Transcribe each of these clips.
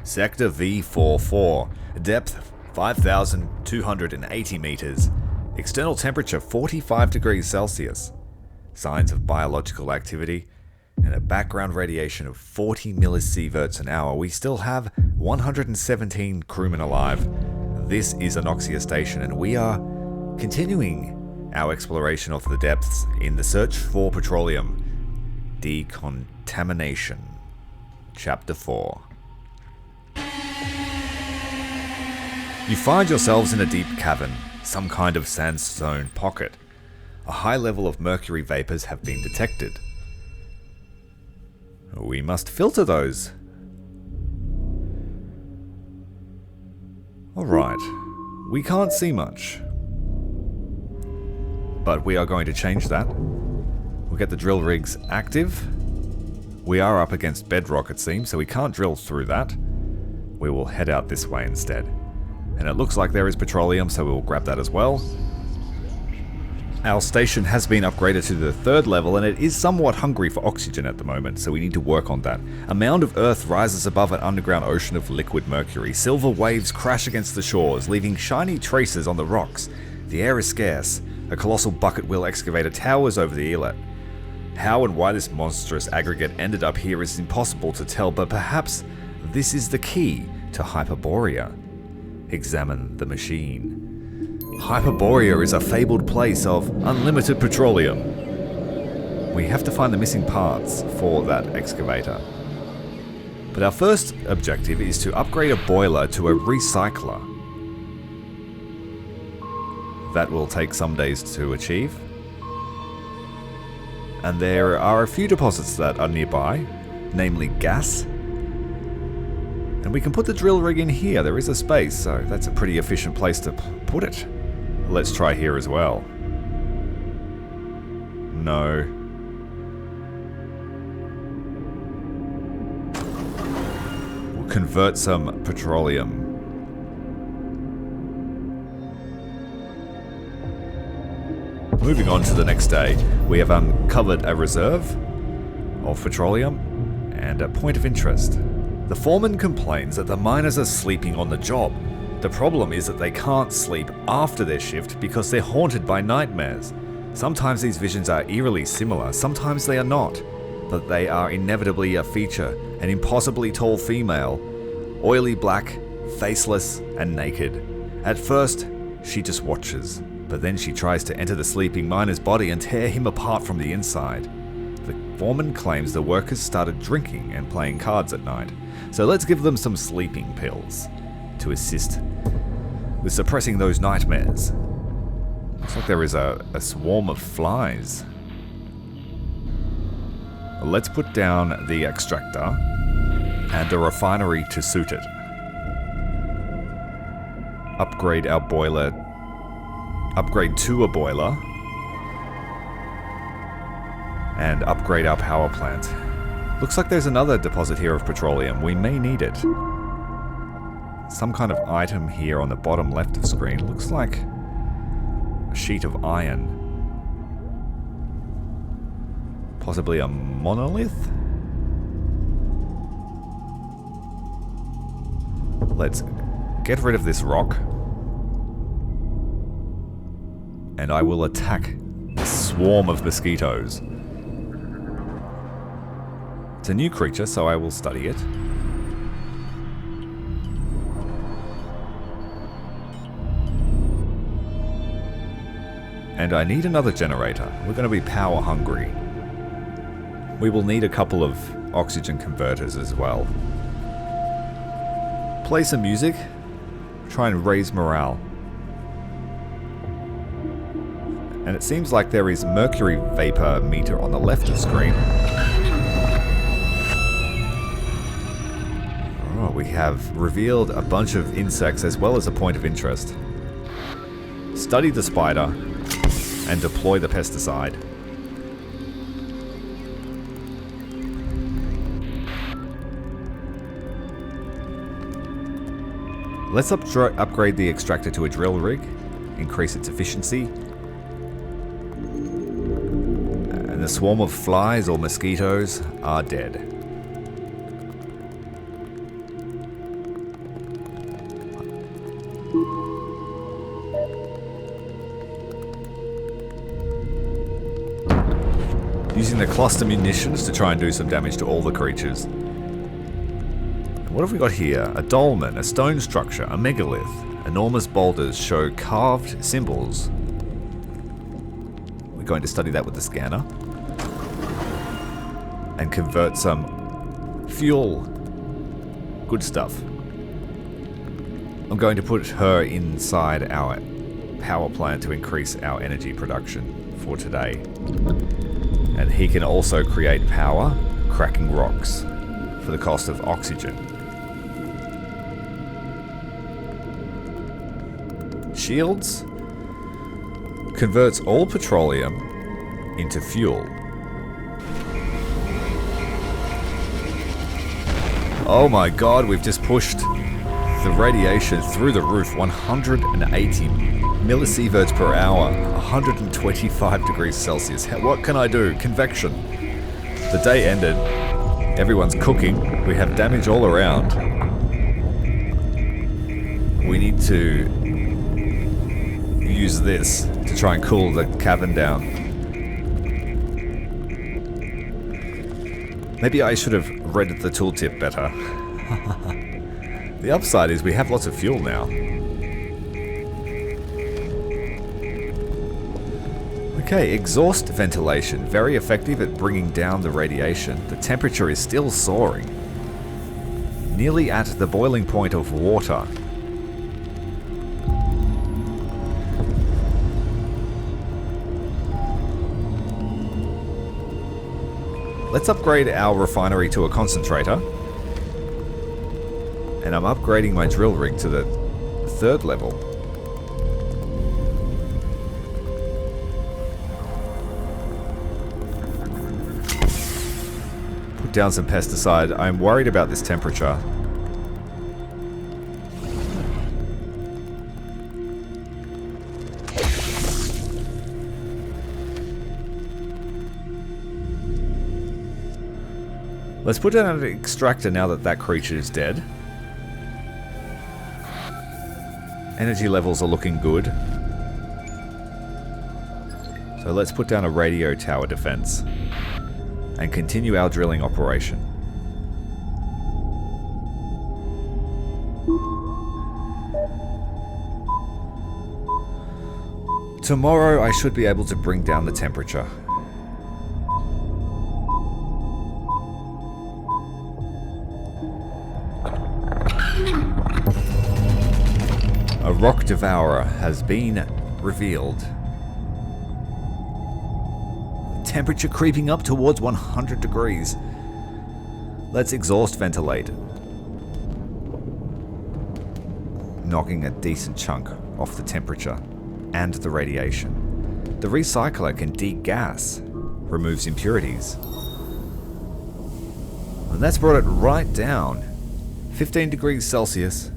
Sector V44, depth 5,280 meters, external temperature 45 degrees Celsius, signs of biological activity, and a background radiation of 40 millisieverts an hour. We still have 117 crewmen alive. This is Anoxia Station, and we are continuing our exploration of the depths in the search for petroleum. Decontamination. Chapter 4. You find yourselves in a deep cavern, some kind of sandstone pocket. A high level of mercury vapors have been detected. We must filter those. Alright, we can't see much. But we are going to change that. We'll get the drill rigs active. We are up against bedrock, it seems, so we can't drill through that. We will head out this way instead. And it looks like there is petroleum, so we'll grab that as well. Our station has been upgraded to the 3rd level, and it is somewhat hungry for oxygen at the moment, so we need to work on that. A mound of earth rises above an underground ocean of liquid mercury. Silver waves crash against the shores, leaving shiny traces on the rocks. The air is scarce. A colossal bucket wheel excavator towers over the inlet. How and why this monstrous aggregate ended up here is impossible to tell, but perhaps this is the key to Hyperborea. Examine the machine. Hyperborea is a fabled place of unlimited petroleum. We have to find the missing parts for that excavator. But our first objective is to upgrade a boiler to a recycler. That will take some days to achieve. And there are a few deposits that are nearby, namely gas. And we can put the drill rig in here. There is a space, so that's a pretty efficient place to put it. Let's try here as well. No. We'll convert some petroleum. Moving on to the next day, we have uncovered a reserve of petroleum and a point of interest. The foreman complains that the miners are sleeping on the job. The problem is that they can't sleep after their shift because they're haunted by nightmares. Sometimes these visions are eerily similar, sometimes they are not, but they are inevitably a feature: an impossibly tall female, oily black, faceless, and naked. At first, she just watches, but then she tries to enter the sleeping miner's body and tear him apart from the inside. The foreman claims the workers started drinking and playing cards at night, so let's give them some sleeping pills to assist with suppressing those nightmares. Looks like there is a swarm of flies. Let's put down the extractor and a refinery to suit it. Upgrade our boiler. Upgrade to a boiler. And upgrade our power plant. Looks like there's another deposit here of petroleum. We may need it. Some kind of item here on the bottom left of screen. Looks like a sheet of iron. Possibly a monolith? Let's get rid of this rock. And I will attack this swarm of mosquitoes. It's a new creature, so I will study it. And I need another generator. We're going to be power hungry. We will need a couple of oxygen converters as well. Play some music. Try and raise morale. And it seems like there is mercury vapor meter on the left of screen. Oh, we have revealed a bunch of insects as well as a point of interest. Study the spider and deploy the pesticide. Let's upgrade the extractor to a drill rig, increase its efficiency. And the swarm of flies or mosquitoes are dead. Using the cluster munitions to try and do some damage to all the creatures. What have we got here? A dolmen, a stone structure, a megalith. Enormous boulders show carved symbols. We're going to study that with the scanner. And convert some fuel. Good stuff. I'm going to put her inside our power plant to increase our energy production for today. And he can also create power, cracking rocks, for the cost of oxygen. Shields converts all petroleum into fuel. Oh my god, we've just pushed the radiation through the roof. 180 millisieverts per hour, 125 degrees Celsius. What can I do? Convection. The day ended. Everyone's cooking. We have damage all around. We need to use this to try and cool the cavern down. Maybe I should have read the tooltip better. The upside is we have lots of fuel now. Okay, exhaust ventilation. Very effective at bringing down the radiation. The temperature is still soaring. Nearly at the boiling point of water. Let's upgrade our refinery to a concentrator. And I'm upgrading my drill rig to the 3rd level. Put down some pesticide. I'm worried about this temperature. Let's put down an extractor now that that creature is dead. Energy levels are looking good. So let's put down a radio tower defense and continue our drilling operation. Tomorrow I should be able to bring down the temperature. A rock devourer has been revealed. Temperature creeping up towards 100 degrees. Let's exhaust ventilate. Knocking a decent chunk off the temperature and the radiation. The recycler can degas, removes impurities. And that's brought it right down. 15 degrees Celsius.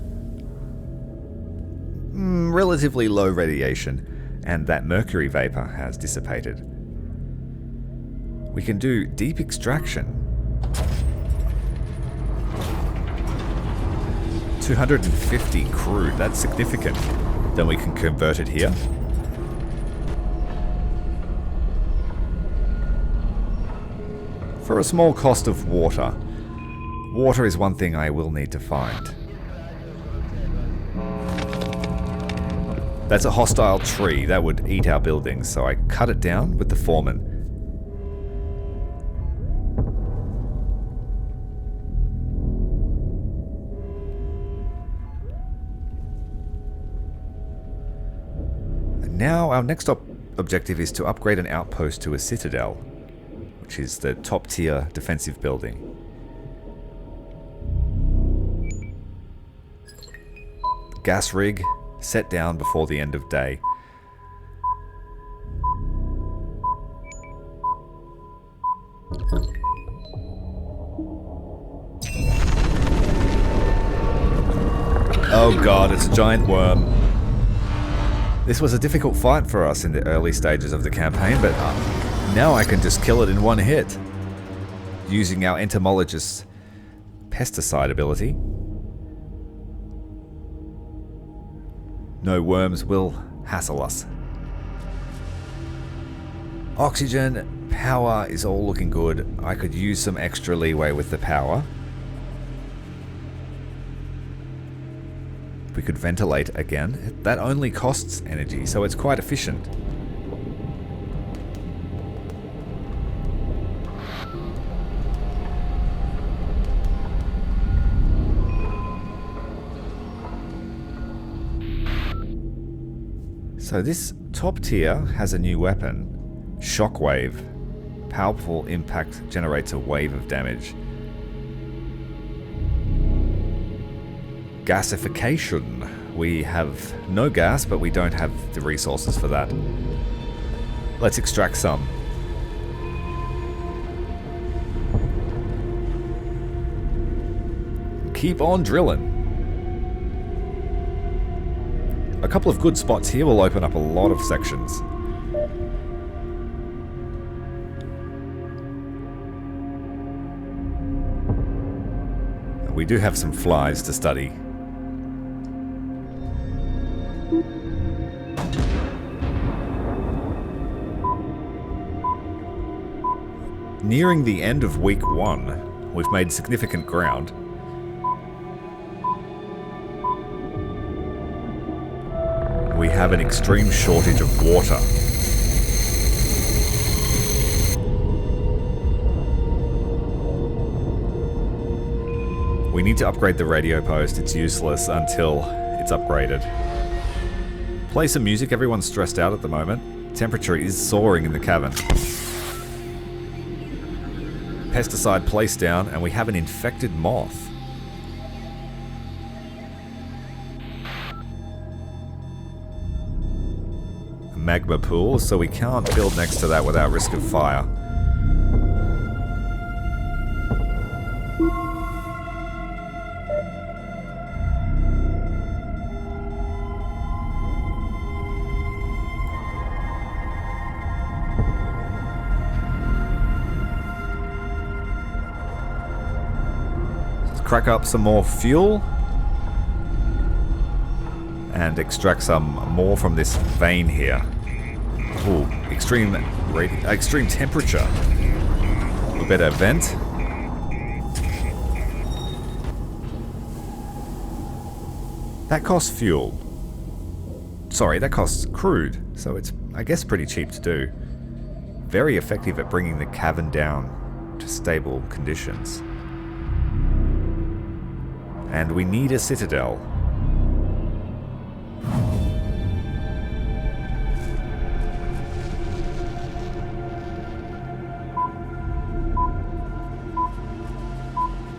Relatively low radiation, and that mercury vapor has dissipated. We can do deep extraction. 250 crude, that's significant. Then we can convert it here. For a small cost of water. Water is one thing I will need to find. That's a hostile tree that would eat our buildings, so I cut it down with the foreman. And now our next objective is to upgrade an outpost to a citadel, which is the top tier defensive building. Gas rig set down before the end of day. Oh god, it's a giant worm. This was a difficult fight for us in the early stages of the campaign, but now I can just kill it in one hit. Using our entomologist's pesticide ability. no worms will hassle us. Oxygen, power is all looking good. I could use some extra leeway with the power. We could ventilate again. That only costs energy, so it's quite efficient. So this top tier has a new weapon, Shockwave. Powerful impact generates a wave of damage. Gasification. We have no gas, but we don't have the resources for that. Let's extract some. Keep on drilling. A couple of good spots here will open up a lot of sections. We do have some flies to study. Nearing the end of week 1, we've made significant ground. We have an extreme shortage of water. We need to upgrade the radio post. It's useless until it's upgraded. Play some music. Everyone's stressed out at the moment. Temperature is soaring in the cavern. Pesticide placed down, and we have an infected moth. Magma pool, so we can't build next to that without risk of fire. Let's crack up some more fuel and extract some more from this vein here. Ooh, extreme temperature. We better vent. That costs fuel. Sorry, that costs crude, so it's, I guess, pretty cheap to do. Very effective at bringing the cavern down to stable conditions. And we need a citadel.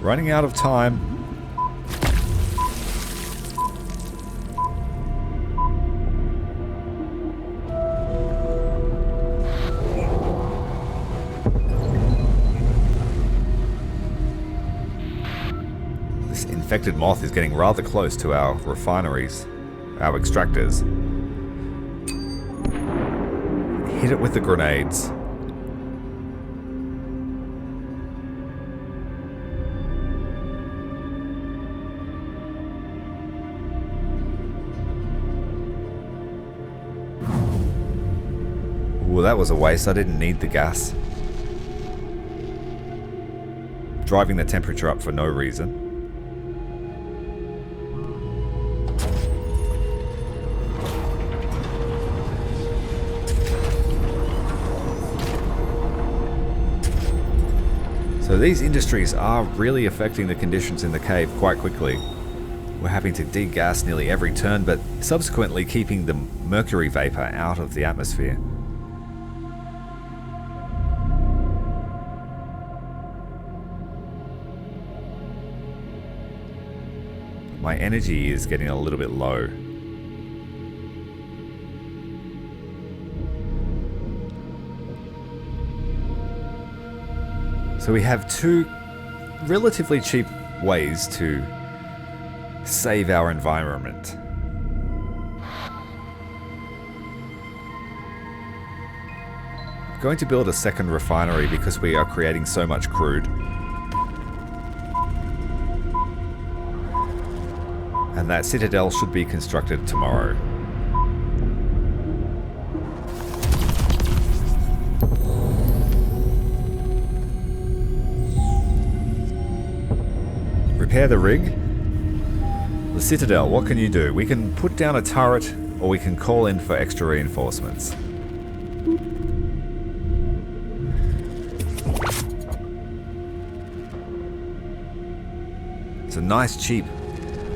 Running out of time. This infected moth is getting rather close to our refineries, our extractors. Hit it with the grenades. Well, that was a waste. I didn't need the gas. Driving the temperature up for no reason. So these industries are really affecting the conditions in the cave quite quickly. We're having to degas nearly every turn, but subsequently keeping the mercury vapor out of the atmosphere. My energy is getting a little bit low. So we have two relatively cheap ways to save our environment. I'm going to build a second refinery because we are creating so much crude. And that citadel should be constructed tomorrow. repair the rig. The Citadel, what can you do? We can put down a turret, or we can call in for extra reinforcements. It's a nice, cheap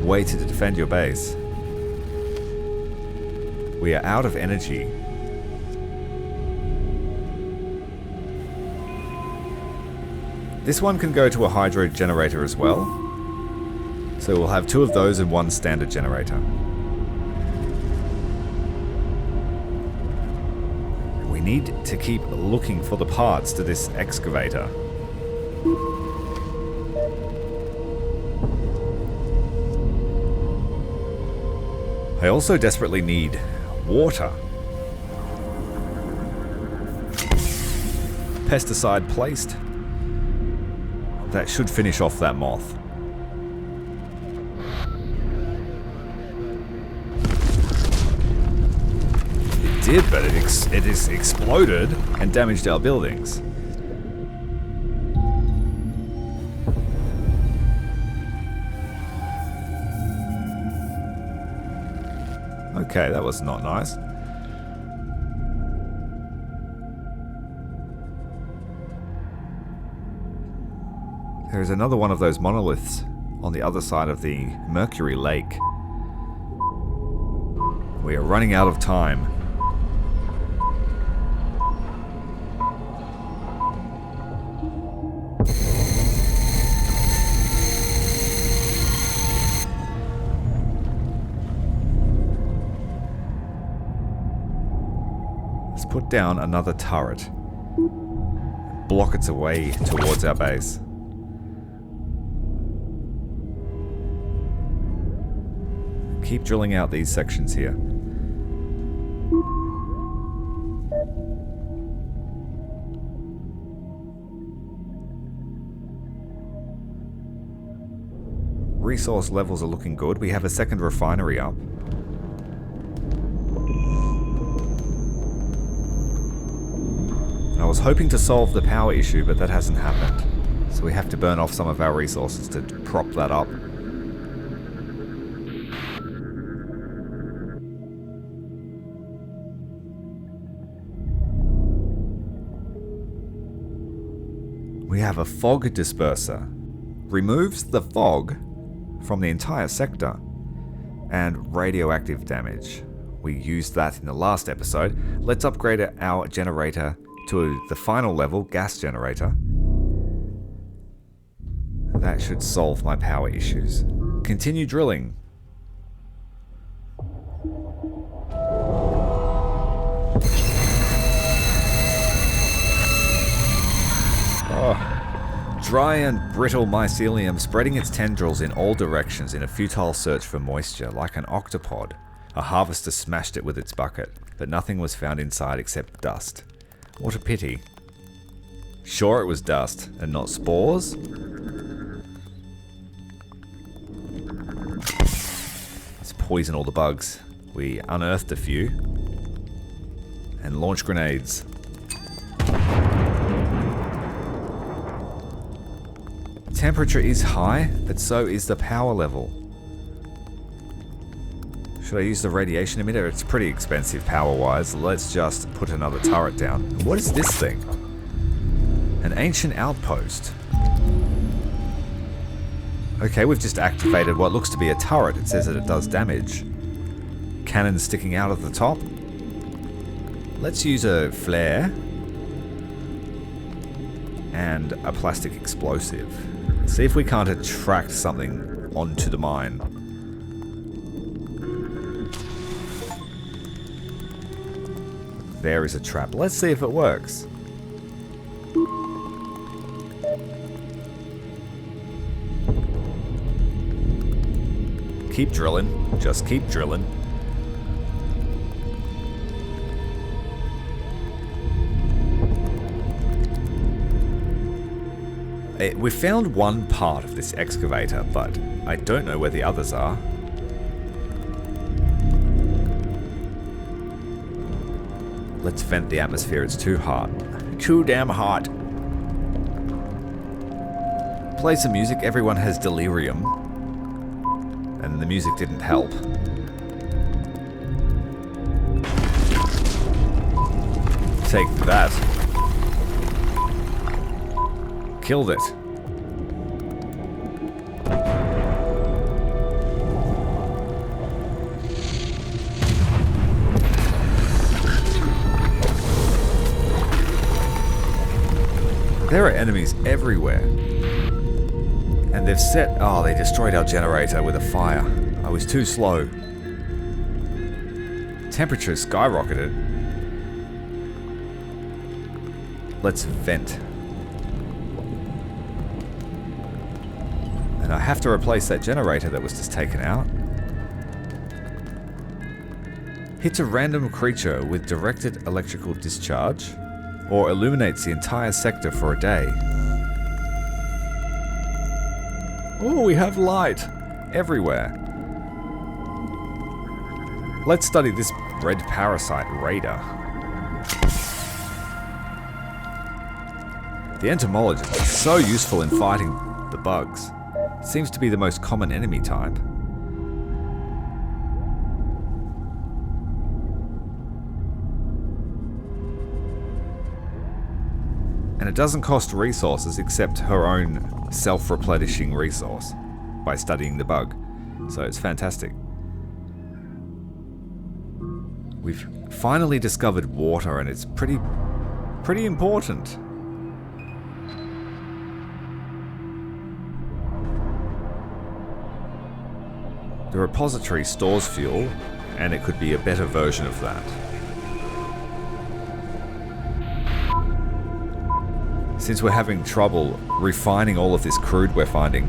way to defend your base. We are out of energy. This one can go to a hydro generator as well. So we'll have 2 of those and 1 standard generator. We need to keep looking for the parts to this excavator. I also desperately need water. Pesticide placed. That should finish off that moth. It did, but it is exploded and damaged our buildings. Okay, that was not nice. There is another one of those monoliths on the other side of the Mercury Lake. We are running out of time. Let's put down another turret. Block its way towards our base. Keep drilling out these sections here. Resource levels are looking good. We have a second refinery up. I was hoping to solve the power issue, but that hasn't happened. So we have to burn off some of our resources to prop that up. We have a fog disperser. Removes the fog from the entire sector and radioactive damage. We used that in the last episode. Let's upgrade our generator to the final level, gas generator. That should solve my power issues. Continue drilling. Oh. Dry and brittle mycelium spreading its tendrils in all directions in a futile search for moisture, like an octopod. A harvester smashed it with its bucket, but nothing was found inside except dust. What a pity. Sure, it was dust and not spores? Let's poison all the bugs. We unearthed a few and launched grenades. Temperature is high, but so is the power level. Should I use the radiation emitter? It's pretty expensive power-wise. Let's just put another turret down. What is this thing? An ancient outpost. Okay, we've just activated what looks to be a turret. It says that it does damage. Cannons sticking out of the top. Let's use a flare. And a plastic explosive. See if we can't attract something onto the mine. There is a trap. Let's see if it works. Keep drilling. Just keep drilling. We found one part of this excavator, but I don't know where the others are. Let's vent the atmosphere, it's too hot. Too damn hot. play some music. Everyone has delirium. And the music didn't help. Take that. Killed it. There are enemies everywhere. And they've set... Oh, they destroyed our generator with a fire. I was too slow. Temperature skyrocketed. Let's vent. And I have to replace that generator that was just taken out. Hits a random creature with directed electrical discharge, or illuminates the entire sector for a day. Oh, we have light everywhere. Let's study this red parasite raider. The entomologist is so useful in fighting the bugs. Seems to be the most common enemy type. And it doesn't cost resources except her own self-replenishing resource by studying the bug. So it's fantastic. We've finally discovered water, and it's pretty important. The repository stores fuel, and it could be a better version of that. Since we're having trouble refining all of this crude we're finding.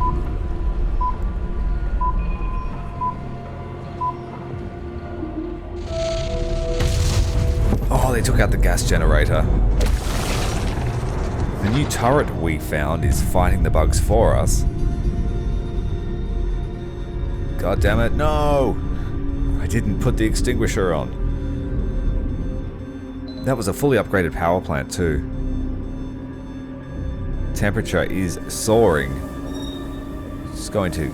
Oh, they took out the gas generator. The new turret we found is fighting the bugs for us. God damn it, no! I didn't put the extinguisher on. That was a fully upgraded power plant too. Temperature is soaring. It's going to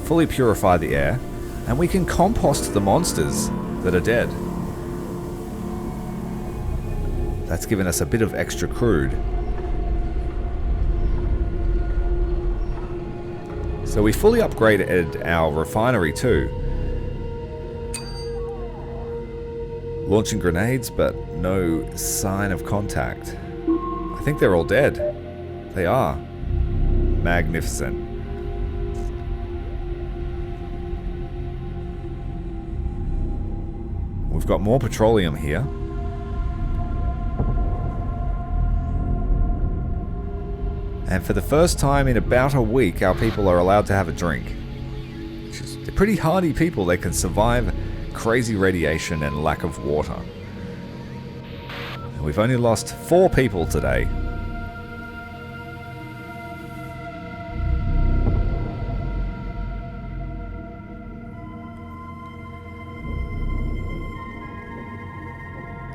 fully purify the air, and we can compost the monsters that are dead. That's given us a bit of extra crude. So we fully upgraded our refinery too. Launching grenades, but no sign of contact. I think they're all dead. They are. Magnificent. We've got more petroleum here. And for the first time in about a week, our people are allowed to have a drink. They're pretty hardy people. They can survive crazy radiation and lack of water. And we've only lost 4 people today.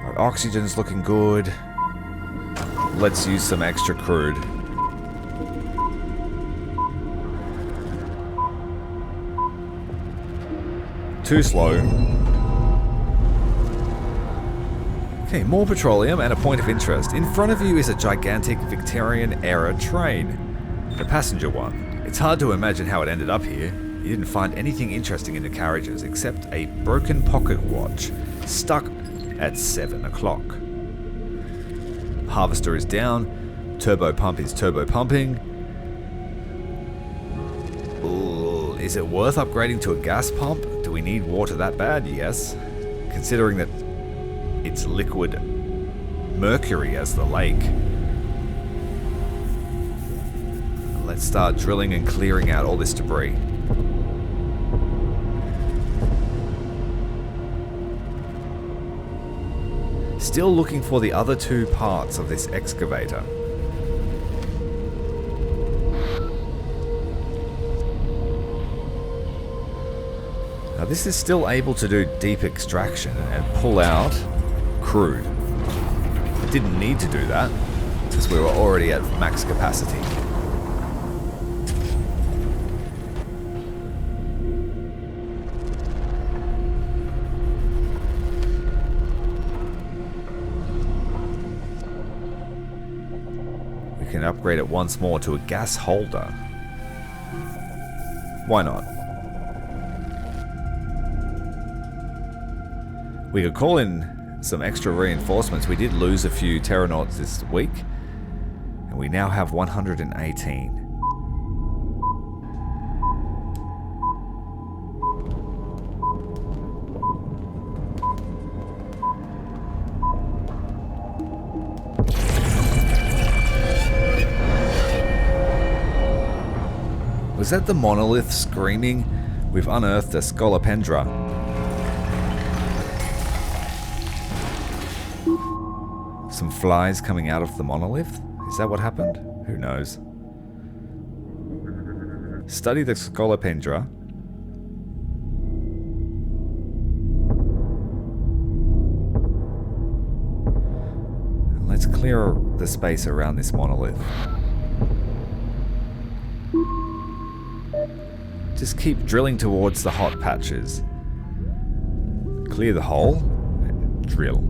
Our oxygen's looking good. Let's use some extra crude. Too slow. Okay, more petroleum and a point of interest. In front of you is a gigantic Victorian-era train. The passenger one. It's hard to imagine how it ended up here. You didn't find anything interesting in the carriages except a broken pocket watch stuck at 7 o'clock. Harvester is down. Turbo pump is turbo pumping. Ooh, is it worth upgrading to a gas pump? Do we need water that bad? Yes. Considering that it's liquid mercury as the lake. Let's start drilling and clearing out all this debris. Still looking for the other 2 parts of this excavator. Now this is still able to do deep extraction and pull out crude. It didn't need to do that because we were already at max capacity. can upgrade it once more to a gas holder. Why not? We could call in some extra reinforcements. We did lose a few Terranauts this week, and we now have 118. Was that the monolith screaming? We've unearthed a Scolopendra. Some flies coming out of the monolith? Is that what happened? Who knows? Study the Scolopendra. Let's clear the space around this monolith. Just keep drilling towards the hot patches. Clear the hole and drill.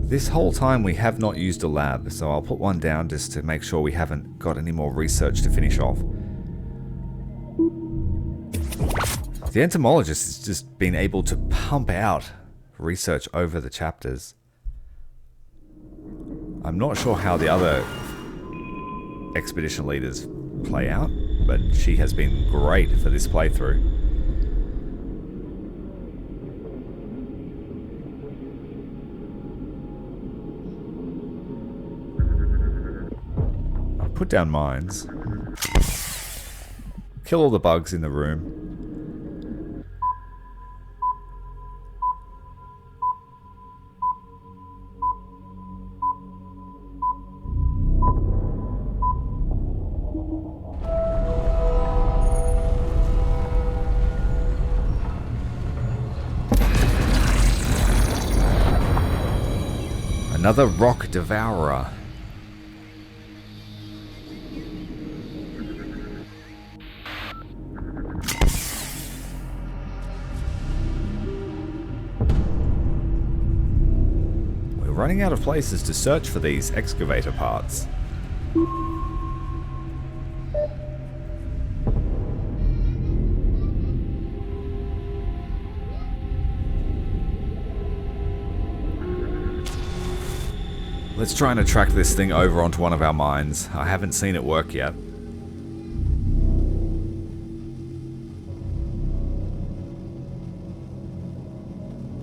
This whole time we have not used a lab, so I'll put one down just to make sure we haven't got any more research to finish off. The entomologist has just been able to pump out research over the chapters. I'm not sure how the other expedition leaders play out, but she has been great for this playthrough. I'll put down mines. Kill all the bugs in the room. Another rock devourer. We're running out of places to search for these excavator parts. Let's try and attract this thing over onto one of our mines. I haven't seen it work yet.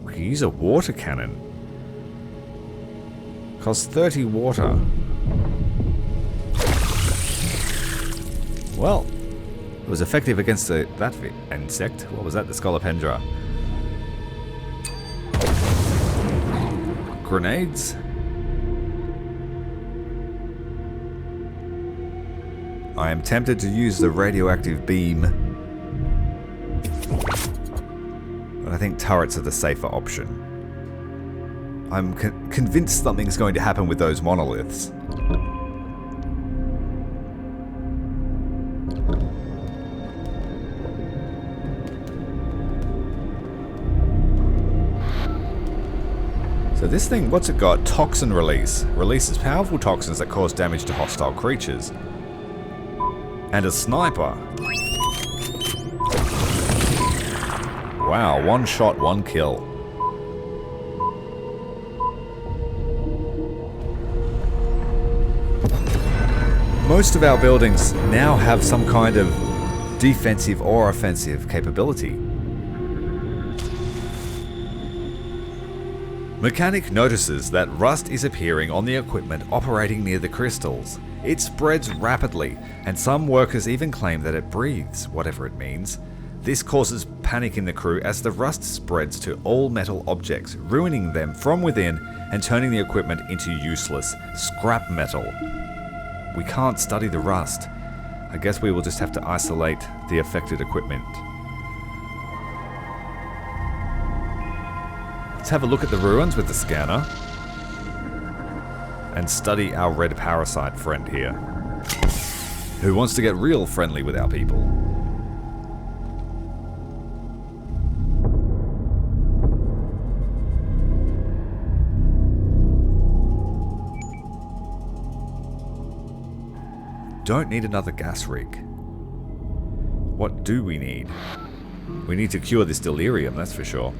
We can use a water cannon. Costs 30 water. Well, it was effective against that insect. What was that? The Scolopendra. Grenades? I am tempted to use the radioactive beam, but I think turrets are the safer option. I'm convinced something's going to happen with those monoliths. So this thing, what's it got? Toxin release. Releases powerful toxins that cause damage to hostile creatures. And a sniper. Wow, one shot, one kill. Most of our buildings now have some kind of defensive or offensive capability. Mechanic notices that rust is appearing on the equipment operating near the crystals. It spreads rapidly, and some workers even claim that it breathes, whatever it means. This causes panic in the crew as the rust spreads to all metal objects, ruining them from within and turning the equipment into useless scrap metal. We can't study the rust. I guess we will just have to isolate the affected equipment. Let's have a look at the ruins with the scanner. and study our red parasite friend here, who wants to get real friendly with our people. Don't need another gas rig. What do we need? We need to cure this delirium, that's for sure.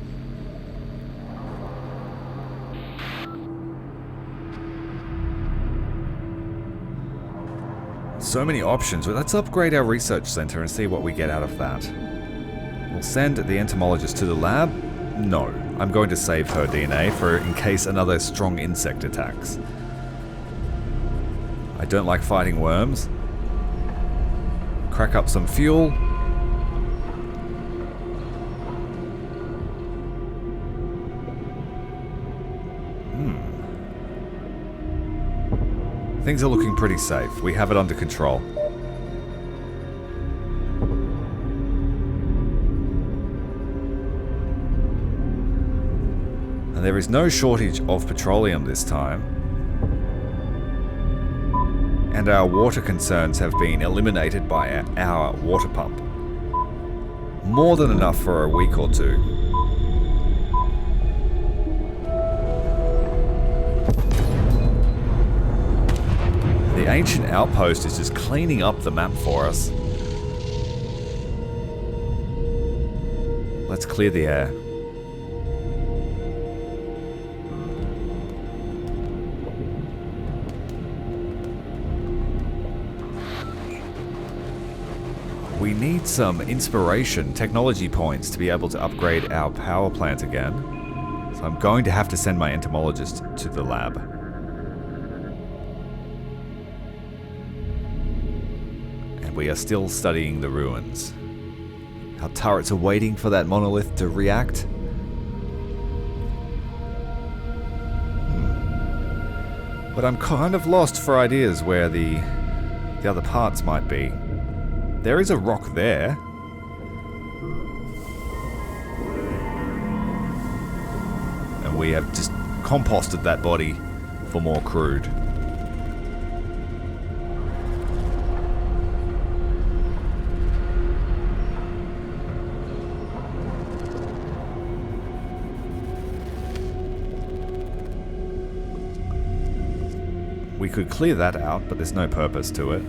So many options. Well, let's upgrade our research center and see what we get out of that. We'll send the entomologist to the lab. No, I'm going to save her DNA for in case another strong insect attacks. I don't like fighting worms. Crack up some fuel. Things are looking pretty safe. We have it under control. And there is no shortage of petroleum this time. And our water concerns have been eliminated by our water pump. More than enough for a week or two. The ancient outpost is just cleaning up the map for us. Let's clear the air. We need some inspiration, technology points to be able to upgrade our power plant again. So I'm going to have to send my entomologist to the lab. We are still studying the ruins. Our turrets are waiting for that monolith to react. But I'm kind of lost for ideas where the other parts might be. There is a rock there. And we have just composted that body for more crude. We could clear that out, but there's no purpose to it.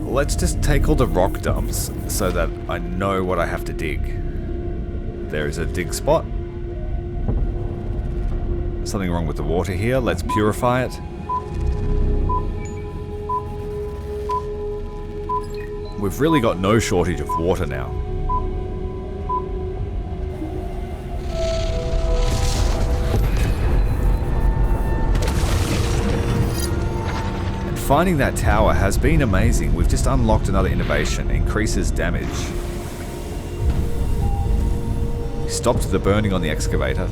Let's just take all the rock dumps so that I know what I have to dig. There is a dig spot. Something wrong with the water here. Let's purify it. We've really got no shortage of water now. Finding that tower has been amazing. We've just unlocked another innovation. Increases damage. Stopped the burning on the excavator.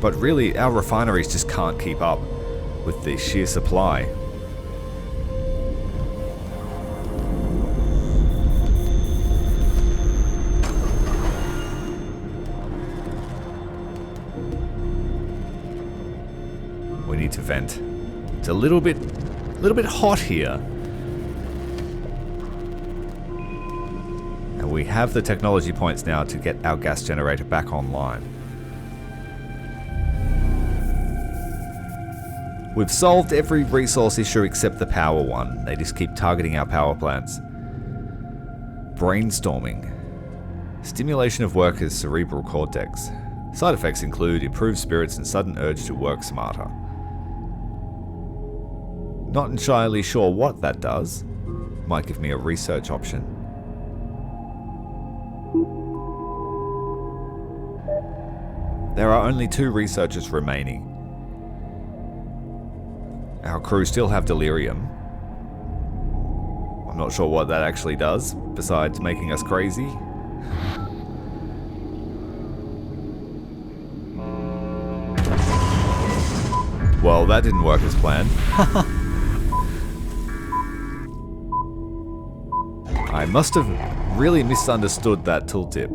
But really, our refineries just can't keep up with the sheer supply. We need to vent. It's a little bit hot here. And we have the technology points now to get our gas generator back online. We've solved every resource issue except the power one. They just keep targeting our power plants. Brainstorming. Stimulation of workers' cerebral cortex. Side effects include improved spirits and sudden urge to work smarter. Not entirely sure what that does. Might give me a research option. There are only 2 researchers remaining. Our crew still have delirium. I'm not sure what that actually does, besides making us crazy. Well, that didn't work as planned. I must have really misunderstood that tooltip.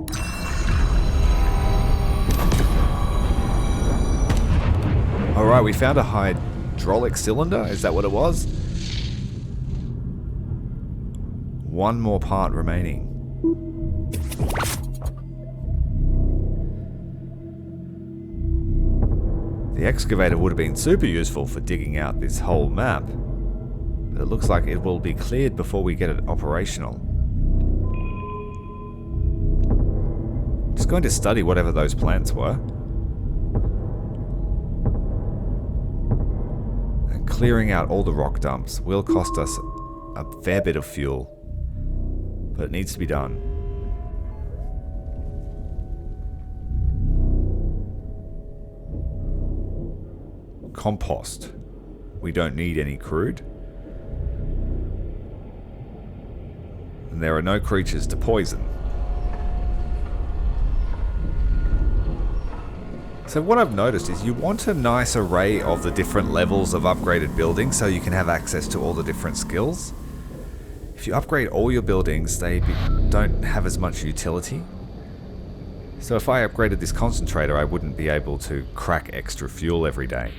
Alright, we found a hydraulic cylinder. Is that what it was? One more part remaining. The excavator would have been super useful for digging out this whole map, but it looks like it will be cleared before we get it operational. Just going to study whatever those plants were. And clearing out all the rock dumps will cost us a fair bit of fuel, but it needs to be done. Compost. We don't need any crude. And there are no creatures to poison. So what I've noticed is you want a nice array of the different levels of upgraded buildings so you can have access to all the different skills. If you upgrade all your buildings, they don't have as much utility. So if I upgraded this concentrator, I wouldn't be able to crack extra fuel every day.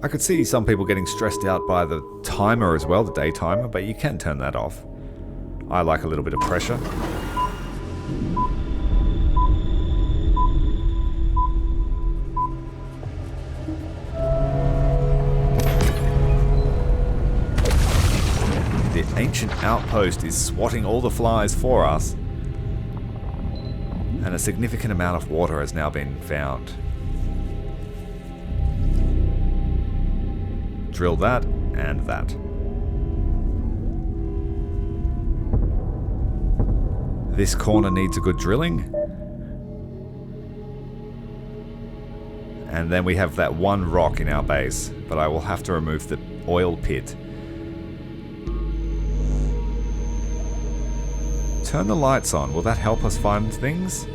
I could see some people getting stressed out by the timer as well, the day timer, but you can turn that off. I like a little bit of pressure. The ancient outpost is swatting all the flies for us, and a significant amount of water has now been found. Drill that and that. This corner needs a good drilling. And then we have that one rock in our base, but I will have to remove the oil pit. Turn the lights on. Will that help us find things?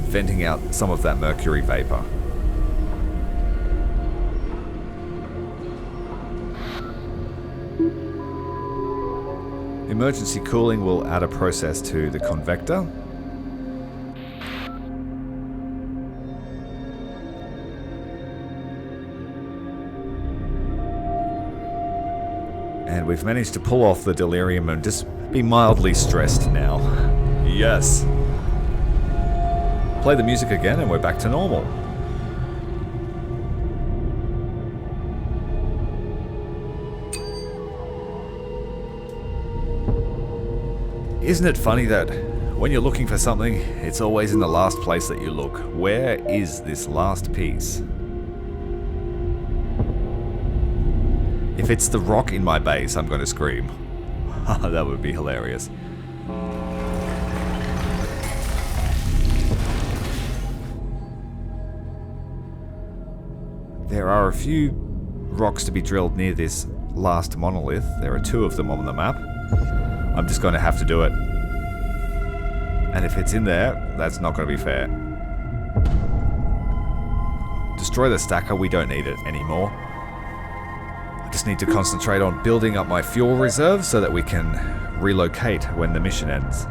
Venting out some of that mercury vapor. Emergency cooling will add a process to the convector. And we've managed to pull off the delirium and just be mildly stressed now. Yes. Play the music again and we're back to normal. Isn't it funny that when you're looking for something, it's always in the last place that you look? Where is this last piece? If it's the rock in my base, I'm going to scream. That would be hilarious. There are a few rocks to be drilled near this last monolith. There are 2 of them on the map. I'm just going to have to do it. And if it's in there, that's not going to be fair. Destroy the stacker, we don't need it anymore. I just need to concentrate on building up my fuel reserve so that we can relocate when the mission ends.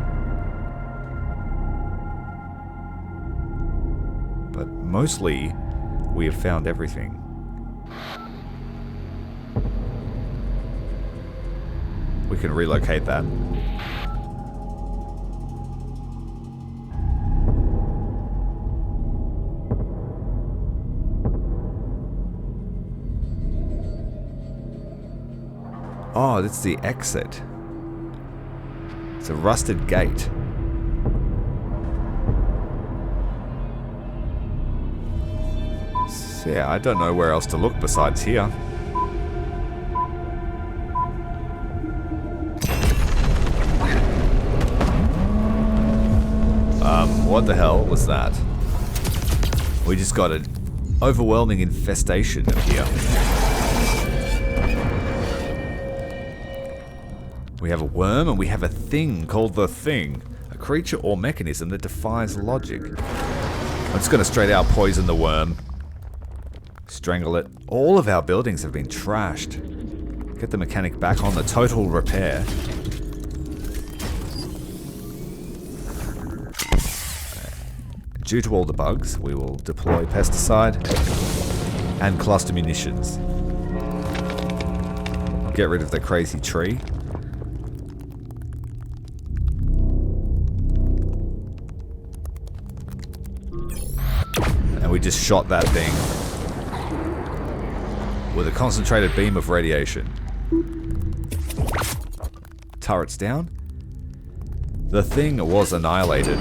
But mostly, we have found everything. We can relocate that. Oh, that's the exit. It's a rusted gate. So yeah, I don't know where else to look besides here. What the hell was that? We just got an overwhelming infestation of here. We have a worm and we have a thing called the Thing. A creature or mechanism that defies logic. I'm just going to straight out poison the worm. Strangle it. All of our buildings have been trashed. Get the mechanic back on the total repair. Due to all the bugs, we will deploy pesticide and cluster munitions. Get rid of the crazy tree. And we just shot that thing with a concentrated beam of radiation. Turrets down. The thing was annihilated.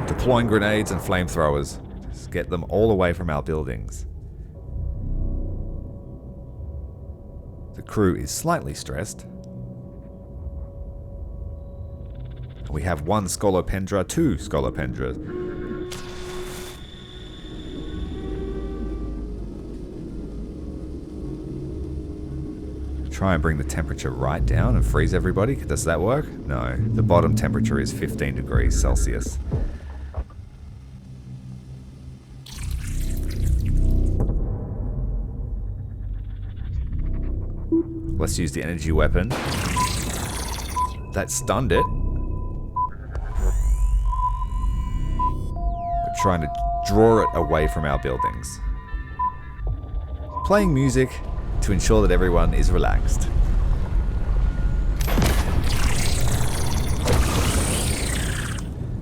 Deploying grenades and flamethrowers. Just get them all away from our buildings. The crew is slightly stressed. We have 1 Scolopendra, 2 Scolopendras. Try and bring the temperature right down and freeze everybody. Does that work? No. The bottom temperature is 15 degrees Celsius. Let's use the energy weapon. That stunned it. We're trying to draw it away from our buildings. Playing music to ensure that everyone is relaxed.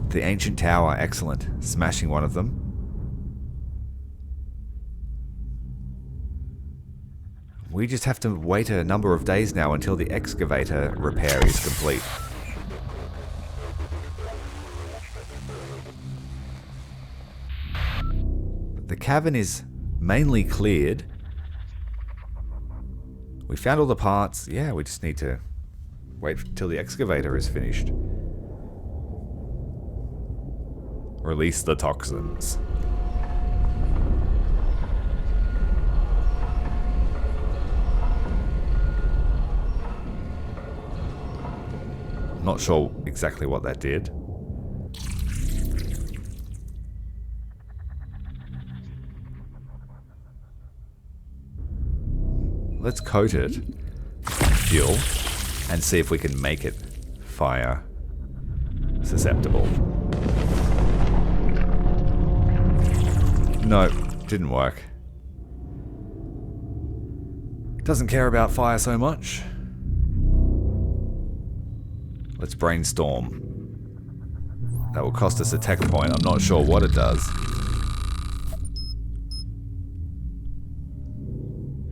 The ancient tower, excellent. Smashing one of them. We just have to wait a number of days now until the excavator repair is complete. The cavern is mainly cleared. We found all the parts. Yeah, we just need to wait till the excavator is finished. Release the toxins. Not sure exactly what that did. Let's coat it with fuel and see if we can make it fire susceptible. No, didn't work. Doesn't care about fire so much. Let's brainstorm. That will cost us a tech point. I'm not sure what it does.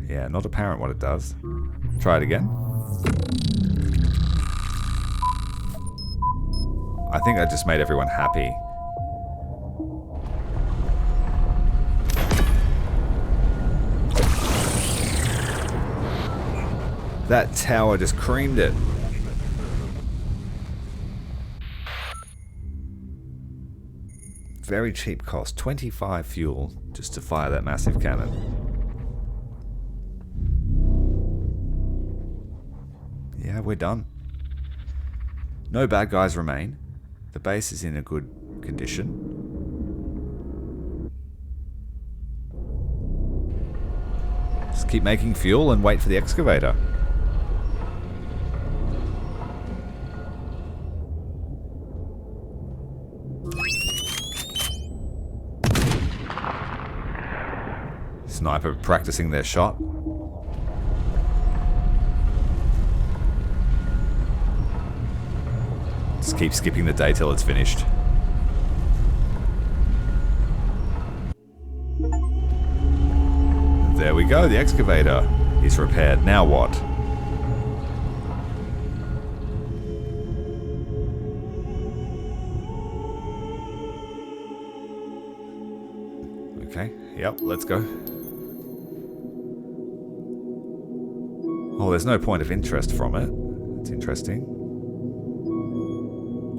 Yeah, not apparent what it does. Try it again. I think I just made everyone happy. That tower just creamed it. Very cheap cost. 25 fuel just to fire that massive cannon. Yeah, we're done. No bad guys remain. The base is in a good condition. Just keep making fuel and wait for the excavator. Sniper practicing their shot. Just keep skipping the day till it's finished. There we go, the excavator is repaired. Now what? Okay, yep, let's go. Oh, there's no point of interest from it. It's interesting.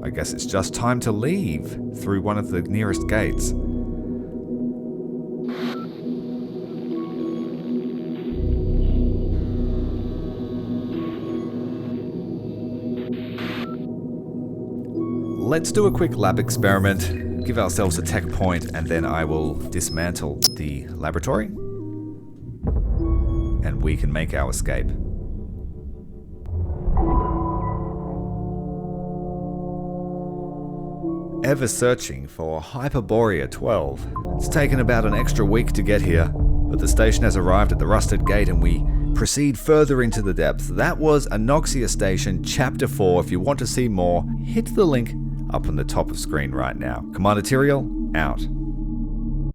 I guess it's just time to leave through one of the nearest gates. Let's do a quick lab experiment give ourselves a tech point, and then I will dismantle the laboratory. And we can make our escape. Ever searching for Hyperborea 12. It's taken about an extra week to get here, but the station has arrived at the rusted gate and we proceed further into the depths. That was Anoxia Station Chapter 4. If you want to see more, hit the link up on the top of screen right now. Commander Tyrael, out.